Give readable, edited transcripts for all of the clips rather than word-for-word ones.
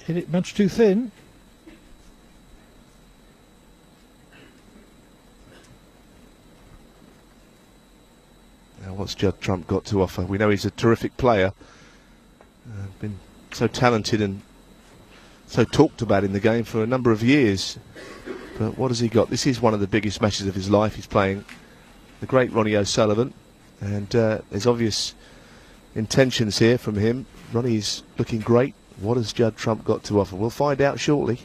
hit it much too thin. Now what's Judd Trump got to offer? We know he's a terrific player. Been so talented and so talked about in the game for a number of years. But what has he got? This is one of the biggest matches of his life. He's playing the great Ronnie O'Sullivan. And there's obvious intentions here from him. Ronnie's looking great. What has Judd Trump got to offer? We'll find out shortly.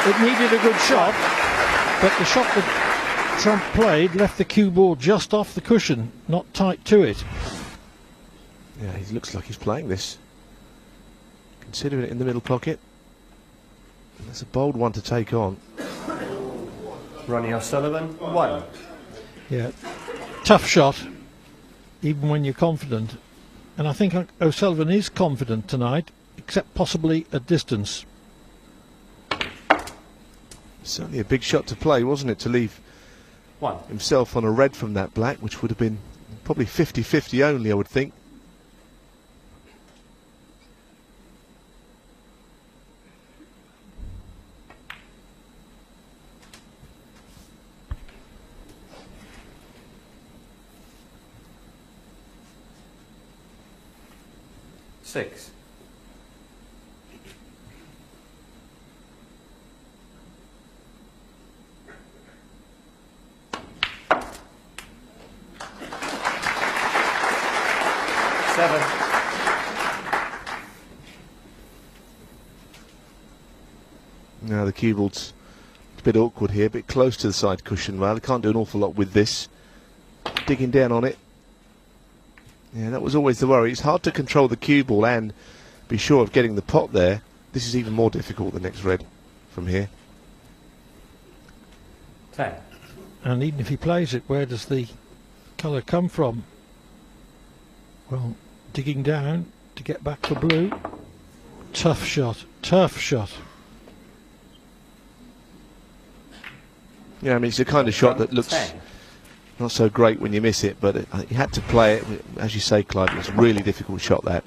It needed a good shot, but the shot that Trump played left the cue ball just off the cushion, not tight to it. Yeah, he looks like he's playing this. Considering it in the middle pocket. That's a bold one to take on. Ronnie O'Sullivan, 1. Yeah, tough shot, even when you're confident. And I think O'Sullivan is confident tonight, except possibly at distance. Certainly a big shot to play, wasn't it, to leave 1. himself on a red from that black, which would have been probably 50-50 only, I would think. Six. Now the cue ball's a bit awkward here, a bit close to the side cushion. Well, they can't do an awful lot with this. Digging down on it. Yeah, that was always the worry. It's hard to control the cue ball and be sure of getting the pot there. This is even more difficult, the next red from here. 10. And even if he plays it, where does the colour come from? Well, digging down to get back for blue. Tough shot, tough shot. Yeah, I mean, it's the kind of shot that looks 10. not so great when you miss it, but you had to play it. As you say, Clive, it was a really difficult shot, that.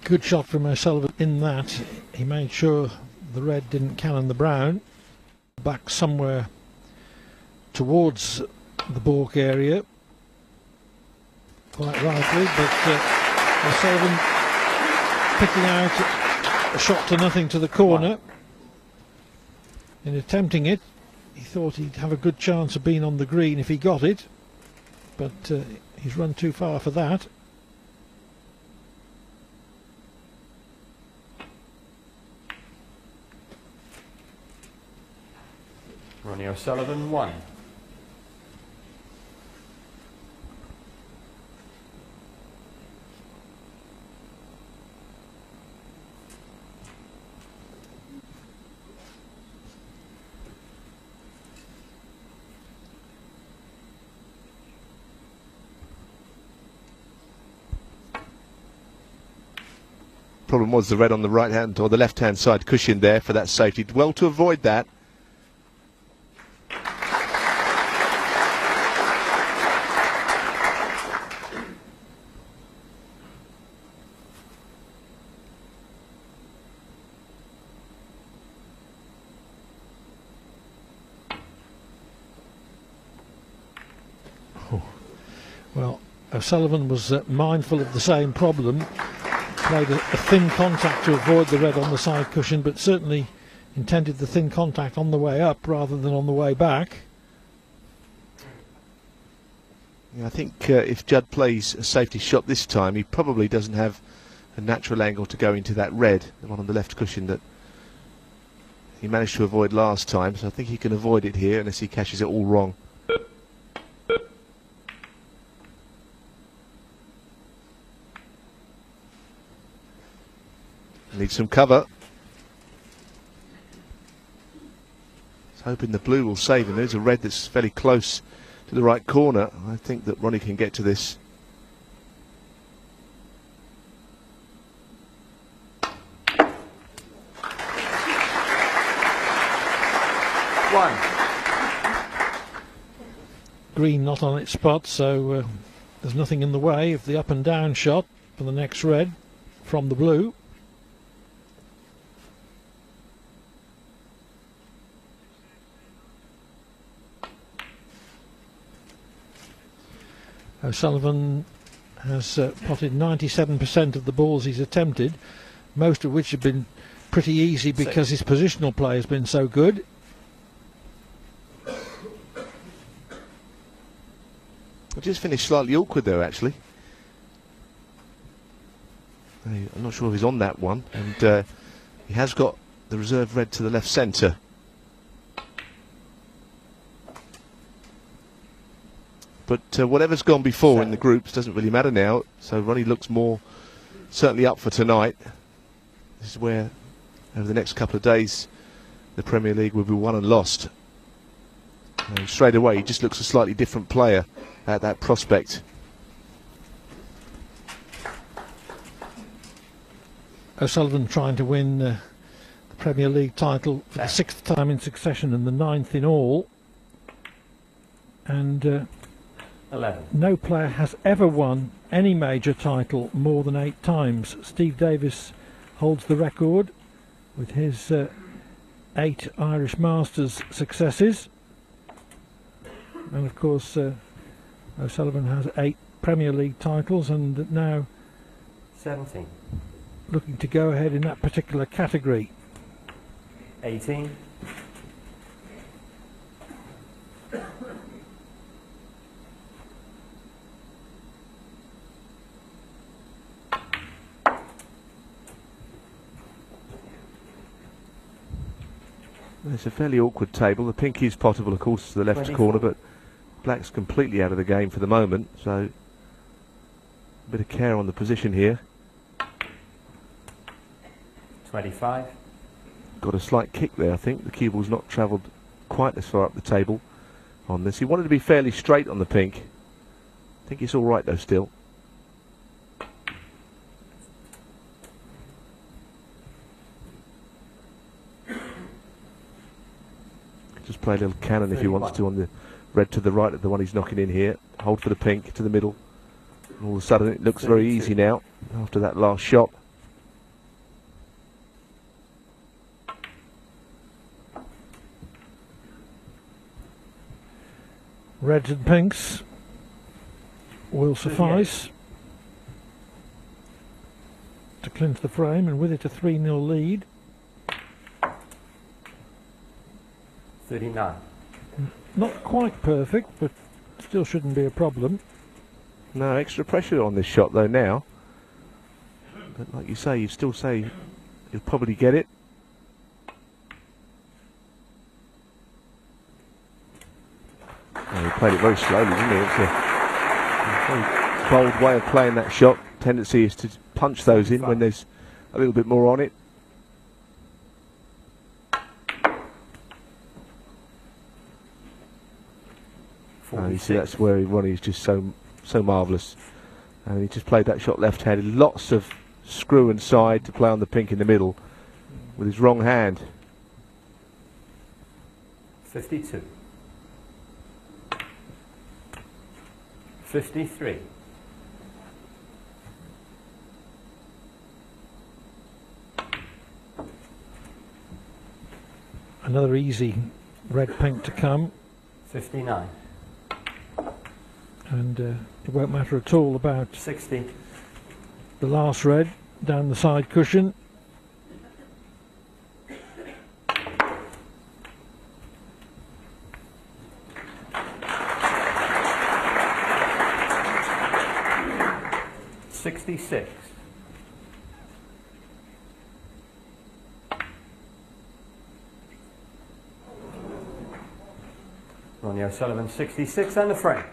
Good shot from O'Sullivan in that. He made sure the red didn't cannon the brown. Back somewhere towards the balk area. Quite rightly, but O'Sullivan picking out a shot to nothing to the corner. In attempting it, he thought he'd have a good chance of being on the green if he got it, but he's run too far for that. Ronnie O'Sullivan, 1. Problem was the red on the right hand or the left hand side cushion there for that safety. Well to avoid that. Well, O'Sullivan was mindful of the same problem. Played a thin contact to avoid the red on the side cushion, but certainly intended the thin contact on the way up rather than on the way back. Yeah, I think if Judd plays a safety shot this time, he probably doesn't have a natural angle to go into that red, the one on the left cushion that he managed to avoid last time. So I think he can avoid it here unless he catches it all wrong. Needs some cover. hoping the blue will save him. There's a red that's fairly close to the right corner. I think that Ronnie can get to this. One. Green not on its spot, so there's nothing in the way of the up and down shot for the next red from the blue. O'Sullivan has potted 97% of the balls he's attempted, most of which have been pretty easy because his positional play has been so good. I just finished slightly awkward there, actually. I'm not sure if he's on that one, and he has got the reserve red to the left centre. But whatever's gone before in the groups doesn't really matter now, so Ronnie looks more certainly up for tonight. This is where, over the next couple of days, the Premier League will be won and lost. Straight away, he just looks a slightly different player at that prospect. O'Sullivan trying to win the Premier League title for the 6th time in succession and the 9th in all. And 11. no player has ever won any major title more than 8 times. Steve Davis holds the record with his 8 Irish Masters successes. And of course O'Sullivan has 8 Premier League titles and now 17. looking to go ahead in that particular category. 18. It's a fairly awkward table. The pink is potable, of course, to the left 24. corner, but black's completely out of the game for the moment, so a bit of care on the position here. 25. Got a slight kick there, I think. The cue ball's not travelled quite as far up the table on this. He wanted to be fairly straight on the pink. I think it's all right though still. Just play a little cannon if he wants to on the red to the right of the one he's knocking in here. Hold for the pink to the middle. And all of a sudden it looks very easy now after that last shot. Reds and pinks will suffice to clinch the frame, and with it a 3-0 lead. 39. Not quite perfect, but still shouldn't be a problem. No extra pressure on this shot though now. But like you say, you still say you'll probably get it. Oh, he played it very slowly, didn't he? It's a very bold way of playing that shot. Tendency is to punch those in when there's a little bit more on it. You see, that's where Ronnie's just so marvellous. And he just played that shot left-handed. Lots of screw and side to play on the pink in the middle with his wrong hand. 52. 53. Another easy red pink to come. 59. And it won't matter at all about 60. the last red down the side cushion. $66. Ronnie O'Sullivan 66 and the frame.